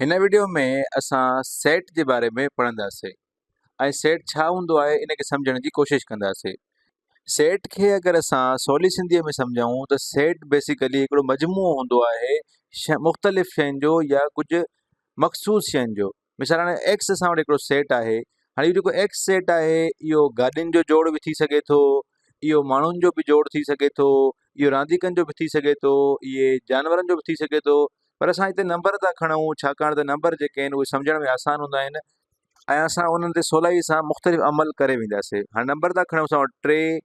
हिन वीडियो में असां सेट जे बारे में पढ़ंदासीं ऐं सेट छा हूंदो आहे इन खे सम्झण जी कोशिशि कंदासीं। सेट खे अगरि असां सवली सिंधीअ में सम्झूं त सेट बेसिकली हिकिड़ो मजमूओ हूंदो आहे मुख़्तलिफ़ शयुनि जो या कुझु मख़सूस शयुनि जो। मिसाल हाणे एक्स असां वटि हिकिड़ो सेट आहे। हाणे इहो जेको एक्स सेट आहे इहो गाॾियुनि जो जोड़ बि थी सघे थो, इहो माण्हुनि जो बि जोड़ थी सघे थो, इहो रांदीकनि जो बि थी सघे थो, इहे जानवरनि जो बि थी सघे थो। पर असां हिते नंबर था खणूं छाकाणि त नंबर जेके आहिनि उहे सम्झण में आसान हूंदा आहिनि ऐं असां उन्हनि ते सवलाई सां मुख़्तलिफ़ अमल करे वेंदासीं। हाणे नंबर था खणूं असां वटि 3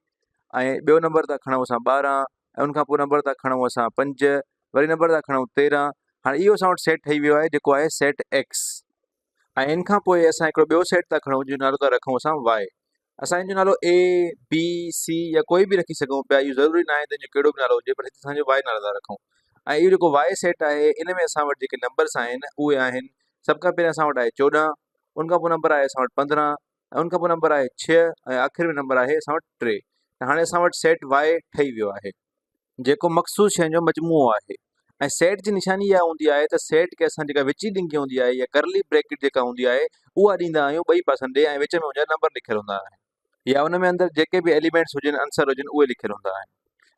ऐं ॿियो नंबर था खणूं असां 12 ऐं उनखां पोइ नंबर था खणूं असां 5, वरी नंबर था खणूं 13। हाणे इहो असां वटि सेट ठही वियो आहे जेको आहे सेट एक्स। ऐं इन खां पोइ असां हिकिड़ो ॿियो सेट था खणूं जंहिंजो नालो था रखूं असां वाए। असां इन जो नालो ए बी सी या कोई बि रखी सघूं पिया, इहो ज़रूरी न आहे त कहिड़ो बि नालो हुजे, पर हिते असांजो वाए नालो था रखूं। ऐं इहो जेको वाए सेट आहे इन में असां वटि जेके नंबर्स आहिनि उहे आहिनि, सभ खां पहिरियों असां वटि आहे 14, उनखां पोइ नंबर आहे असां वटि 15 ऐं उनखां पोइ नंबर आहे 6 ऐं आख़िर में नंबर आहे असां वटि 3। त हाणे असां वटि सेट वाए ठही वियो आहे जेको मख़सूस शयुनि जो मजमूओ आहे। ऐं सेट जी निशानी इहा हूंदी आहे त सेट खे असां जेका विची लिंकी हूंदी आहे या करली ब्रैकेट जेका हूंदी आहे उहा ॾींदा आहियूं ॿई पासनि ॾे ऐं विच में हुनजा नंबर लिखियल हूंदा आहिनि या उन में अंदरि जेके बि एलिमेंट्स हुजनि आंसर हुजनि उहे लिखियल हूंदा आहिनि।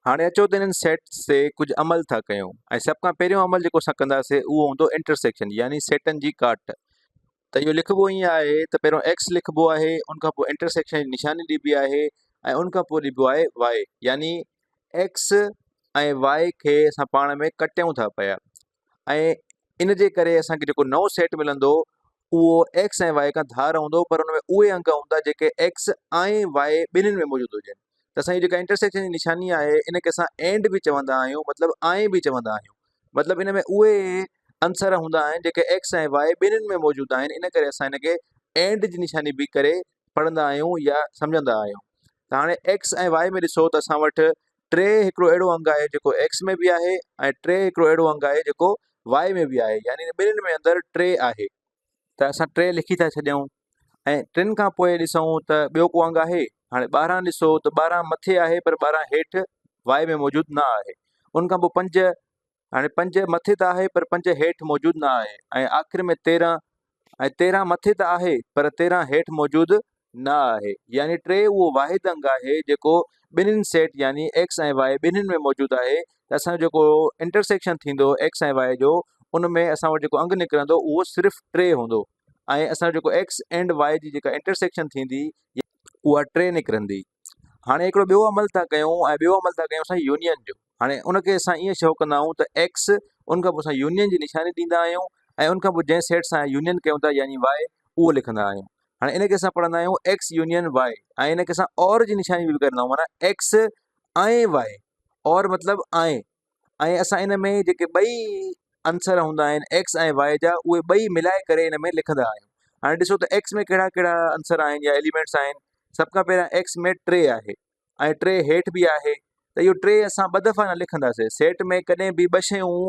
हाणे अचो त इन्हनि सेट्स ते कुझु अमल था कयूं ऐं सभ खां पहिरियों अमल जेको असां कंदासीं उहो हूंदो इंटरसेक्शन यानी सेटनि जी काट। त इहो लिखिबो ईअं आहे त पहिरियों एक्स लिखिबो आहे, उनखां पोइ इंटरसेक्शन जी निशानी ॾिबी आहे ऐं उनखां पोइ ॾिबो आहे वाए यानी एक्स ऐं वाए खे असां पाण में कटियूं था पिया। ऐं इन जे करे असांखे जेको नओं सेट मिलंदो उहो एक्स ऐं वाए खां धार हूंदो, पर उन में उहे अंग हूंदा जेके एक्स ऐं वाए ॿिन्हिनि में मौजूदु हुजनि। त असांजी जेका इंटरसेक्शन जी निशानी आहे इन खे असां एंड बि चवंदा आहियूं, मतिलबु ऐं बि चवंदा आहियूं। मतिलबु इन में उहे आंसर हूंदा आहिनि जेके एक्स ऐं वाए ॿिन्हिनि में मौजूदु आहिनि। इन करे असां इन खे एंड जी निशानी बि करे पढ़ंदा आहियूं या सम्झंदा आहियूं। त हाणे एक्स ऐं वाए में ॾिसो त असां वटि 3 हिकिड़ो अहिड़ो अंग आहे जेको एक्स में बि आहे ऐं 3 हिकिड़ो अहिड़ो अंग आहे जेको वाए में बि आहे, यानी ॿिन्हिनि में अंदरि 3 आहे। त असां 3 लिखी था छॾियूं ऐं 3 खां पोइ ॾिसूं त ॿियो को अंग आहे। हाणे 12 ॾिसो त 12 मथे आहे पर 12 हेठि वाए में मौजूदु न आहे। उनखां पोइ 5, हाणे 5 मथे त आहे पर 5 हेठि मौजूदु न आहे ऐं आख़िर में 13 ऐं 13 मथे त आहे पर 13 हेठि मौजूदु न आहे। यानी 3 उहो वाहिद अंग आहे जेको ॿिन्हिनि सेट यानी एक्स ऐं वाए ॿिन्हिनि में मौजूदु आहे। त असांजो जेको इंटरसेक्शन थींदो एक्स ऐं वाए जो उन में असां वटि जेको अंग निकिरंदो उहो सिर्फ़ु 3 हूंदो ऐं असांजो जेको एक्स एंड वाए जी जेका इंटरसेक्शन थींदी उहा 3 निकिरंदी। हाणे हिकिड़ो ॿियो अमल था कयूं ऐं ॿियो अमल था कयूं असां यूनियन जो। हाणे उनखे असां ईअं शो कंदा आहियूं त एक्स उनखां पोइ असां यूनियन जी निशानी ॾींदा आहियूं ऐं उनखां पोइ जंहिं सेट सां यूनियन कयूं था यानी वाए उहो लिखंदा आहियूं। हाणे इनखे असां पढ़ंदा आहियूं एक्स यूनियन वाए ऐं इनखे असां और जी निशानी बि कंदा आहियूं, माना एक्स ऐं वाए और मतिलबु ऐं असां इन में जेके ॿई आंसर हूंदा आहिनि एक्स ऐं वाए जा उहे ॿई मिलाए करे इन में लिखंदा आहियूं। हाणे ॾिसो त एक्स में कहिड़ा कहिड़ा आंसर आहिनि या एलिमेंट्स आहिनि। सभ खां पहिरियां एक्स में 3 आहे ऐं 3 हेठि बि आहे। त इहो 3 असां ॿ दफ़ा न लिखंदासीं। सेट में कॾहिं बि 2 शयूं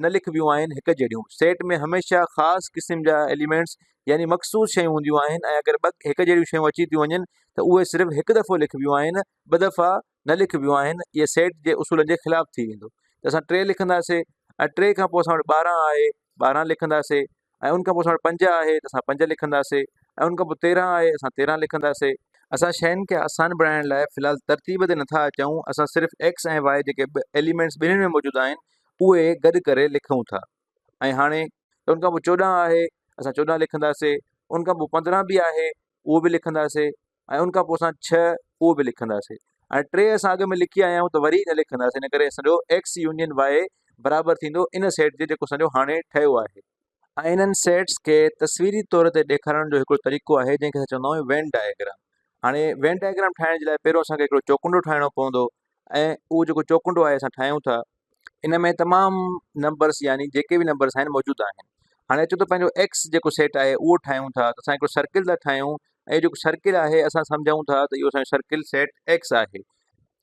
न लिखबियूं आहिनि हिकु जहिड़ियूं। सेट में हमेशह ख़ासि क़िस्म जा एलिमेंट्स यानी मख़सूस शयूं हूंदियूं आहिनि ऐं अगरि हिकु जहिड़ियूं शयूं अची थियूं वञनि त उहे सिर्फ़ु हिकु दफ़ो लिखबियूं आहिनि, 2 दफ़ा न लिखबियूं आहिनि। इहे सेट जे उसूल जे ख़िलाफ़ु थी वेंदो। त असां 3 लिखंदासीं ऐं 3 खां पोइ असां वटि 12 आहे, 12 लिखंदासीं ऐं उनखां पोइ असां वटि 5 आहे त असां 5 लिखंदासीं ऐं उनखां पोइ 13 आहे असां 13 लिखंदासीं। असां शयुनि खे आसान बणाइण लाइ फ़िलहालु तरतीब ते नथा अचूं, असां सिर्फ़ु एक्स ऐं वाए जेके एलिमेंट्स ॿिन्हिनि में मौजूदु आहिनि उहे गॾु करे लिखूं था। ऐं हाणे त उनखां पोइ 14 आहे असां 14 लिखंदासीं, उनखां पोइ 15 बि आहे उहो बि लिखंदासीं ऐं उनखां पोइ असां 6 उहो बि लिखंदासीं ऐं 3 असां अॻु में लिखी आया आहियूं त वरी न लिखंदासीं। इन करे असांजो एक्स यूनियन वाए बराबरि थींदो इन सेट जे जेको असांजो हाणे ठहियो आहे। ऐं इन्हनि सेट्स खे तस्वीरी तौर ते ॾेखारण जो हिकिड़ो तरीक़ो आहे जंहिंखे असां चवंदा आहियूं वेन डायग्राम। हाणे वेन डायग्राम ठाहिण जे लाइ पहिरियों असांखे हिकिड़ो चौकुंडो ठाहिणो पवंदो ऐं उहो जेको चौकुंडो आहे असां ठाहियूं था इन में तमामु नंबर्स यानी जेके बि नंबर्स आहिनि मौजूदु आहिनि। हाणे अचो त पंहिंजो एक्स जेको सेट आहे उहो ठाहियूं था त असां हिकिड़ो सर्किल था ठाहियूं ऐं जेको सर्किल आहे असां सम्झूं था त इहो असांजो सर्किल सेट एक्स आहे।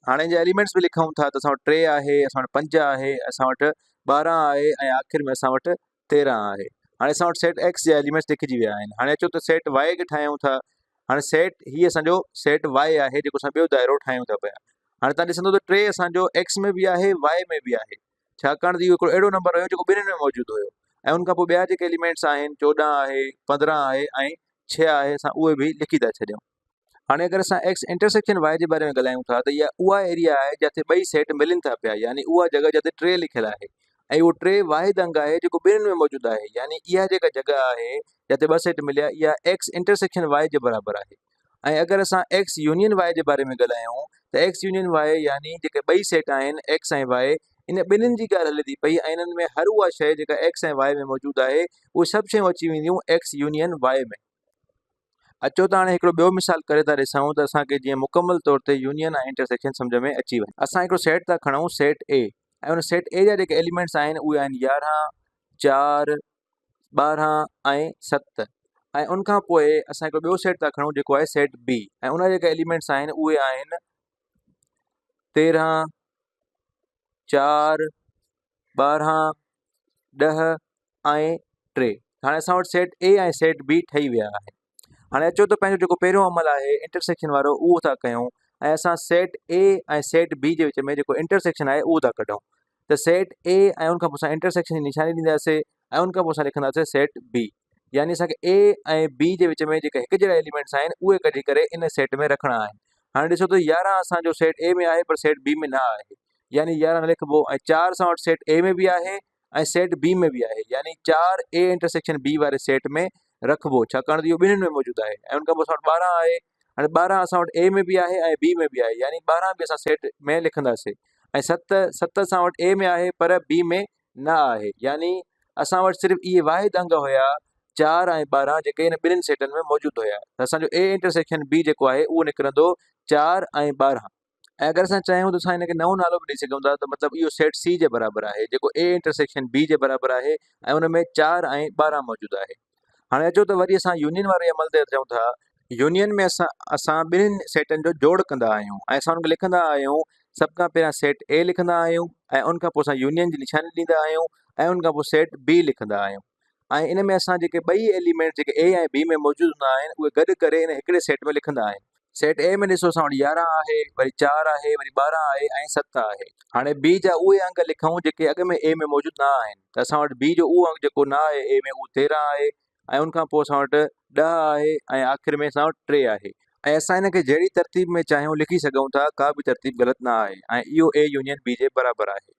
हाणे जे एलिमेंट्स बि लिखूं था त असां वटि 3 आहे, असां वटि 5 आहे, असां वटि 12 आहे ऐं आख़िर में असां वटि 13 आहे। हाणे असां वटि सेट एक्स जा एलिमेंट्स लिखिजी विया आहिनि। हाणे अचो त सेट वाए खे ठाहियूं था। हाणे सेट हीअ असांजो सेट वाए आहे जेको असां ॿियो दाइरो ठाहियूं था पिया। हाणे तव्हां ॾिसंदो त 3 असांजो एक्स में बि आहे वाए में बि आहे, छाकाणि त इहो हिकिड़ो अहिड़ो नंबर हुयो जेको ॿिन्हिनि में मौजूदु हुयो ऐं उन खां पोइ ॿिया जेके एलिमेंट्स आहिनि 14 आहे 15 आहे ऐं 6 आहे असां उहे बि लिखी था छॾियूं। हाणे अगरि असां एक्स इंटरसेक्शन वाई जे बारे में ॻाल्हायूं था त इहा उहा एरिया आहे जिते ॿई सेट मिलनि था पिया, यानी उहा जॻह जिते 3 लिखियलु आहे ऐं उहो 3 वाहिद अंग आहे जेको ॿिन्हिनि में मौजूदु आहे, यानी इहा जेका जॻह आहे जिते 2 सेट मिलिया इहा एक्स इंटरसेक्शन वाई जे बराबरि आहे। ऐं अगरि असां एक्स यूनियन वाई जे बारे में ॻाल्हायूं त एक्स यूनियन वाई यानी जेके ॿई सेट आहिनि एक्स ऐं वाई, इन ॿिन्हिनि जी ॻाल्हि हले थी पई ऐं इन्हनि में हर उहा शइ जेका एक्स ऐं वाई में मौजूदु आहे उहे सभु शयूं अची वेंदियूं एक्स यूनियन वाई में। अचो त हाणे हिकिड़ो ॿियो मिसाल करे था ॾिसूं त असांखे जीअं मुकमल तौर ते यूनियन ऐं इंटरसेक्शन सम्झ में अची वञे। असां हिकिड़ो सेट था खणूं सेट ए ऐं उन सेट ए जा जेके एलिमेंट्स आहिनि उहे आहिनि 11 4 12 ऐं 7 ऐं उनखां पोइ असां हिकिड़ो ॿियो सेट था खणूं जेको आहे सेट बी ऐं उन जा जेके एलिमेंट्स आहिनि उहे आहिनि 13 4 12 10 ऐं 3। हाणे असां वटि सेट ए ऐं सेट बी ठही विया आहिनि। हाणे अचो त पंहिंजो जेको पहिरियों अमल आहे इंटरसेक्शन वारो उहो था कयूं ऐं असां सेट ए ऐं सेट बी जे विच में जेको इंटरसेक्शन आहे उहो था कढूं। त सेट ए ऐं उनखां पोइ असां इंटरसेक्शन जी निशानी ॾींदासीं ऐं उनखां पोइ असां लिखंदासीं सेट बी, यानी असांखे ए ऐं बी जे विच में जेके हिकु जहिड़ा एलिमेंट्स आहिनि उहे कढी करे इन सेट में रखणा आहिनि। हाणे ॾिसो त 11 असांजो सेट ए में आहे पर सेट बी में न आहे, यानी 11 न लिखिबो ऐं 4 सां वटि सेट ए में बि आहे ऐं सेट बी में बि आहे, यानी 4 ए इंटरसेक्शन बी वारे सेट में रखिबो, छाकाणि त इहो ॿिन्हिनि में मौजूदु आहे। ऐं उनखां पोइ असां वटि 12 आहे, हाणे 12 असां वटि ए में बि आहे ऐं बी में बि आहे, यानी 12 बि असां सेट में लिखंदासीं ऐं 7 असां वटि ए में आहे पर बी में न आहे, यानी असां वटि सिर्फ़ु इहे वाहिद अंग हुया 4 ऐं 12 जेके इन ॿिन्हिनि सेटनि में मौजूदु हुया। त असांजो ए इंटरसेक्शन बी जेको आहे उहो निकिरंदो 4 ऐं 12 ऐं अगरि असां चाहियूं त असां हिनखे नओं नालो बि ॾेई सघूं था, त मतिलबु इहो सेट सी जे बराबरि आहे जेको ए इंटरसेक्शन बी जे बराबरि आहे ऐं उन में 4 ऐं 12 मौजूदु आहे। हाणे अचो त वरी असां यूनियन वारे अमल ते अचूं था। यूनियन में असां ॿिन्हिनि सेटनि जो जोड़ कंदा आहियूं ऐं असां हुनखे लिखंदा आहियूं। सभ खां पहिरियां सेट ए लिखंदा आहियूं ऐं उनखां पोइ असां यूनियन जी निशानी ॾींदा आहियूं ऐं उनखां पोइ सेट बी लिखंदा आहियूं ऐं इन में असां जेके ॿई एलिमेंट जेके ए ऐं बी में मौजूदु हूंदा आहिनि उहे गॾु करे इन हिकिड़े सेट में लिखंदा आहियूं। सेट ए में ॾिसो असां वटि 11 आहे, वरी 4 आहे, वरी 12 आहे ऐं 7 आहे। हाणे बी जा उहे अंग लिखूं जेके अॻ में ए में मौजूदु न आहिनि, त असां वटि बी जो उहो अंग जेको न आहे ए में उहो 13 आहे ऐं उनखां पोइ असां वटि 10 आहे ऐं आख़िर में असां वटि 3 आहे ऐं असां हिनखे जहिड़ी तरतीब में चाहियूं लिखी सघूं था, का बि तरतीब ग़लति न आहे ऐं इहो ए यूनियन बी जे बराबरि आहे।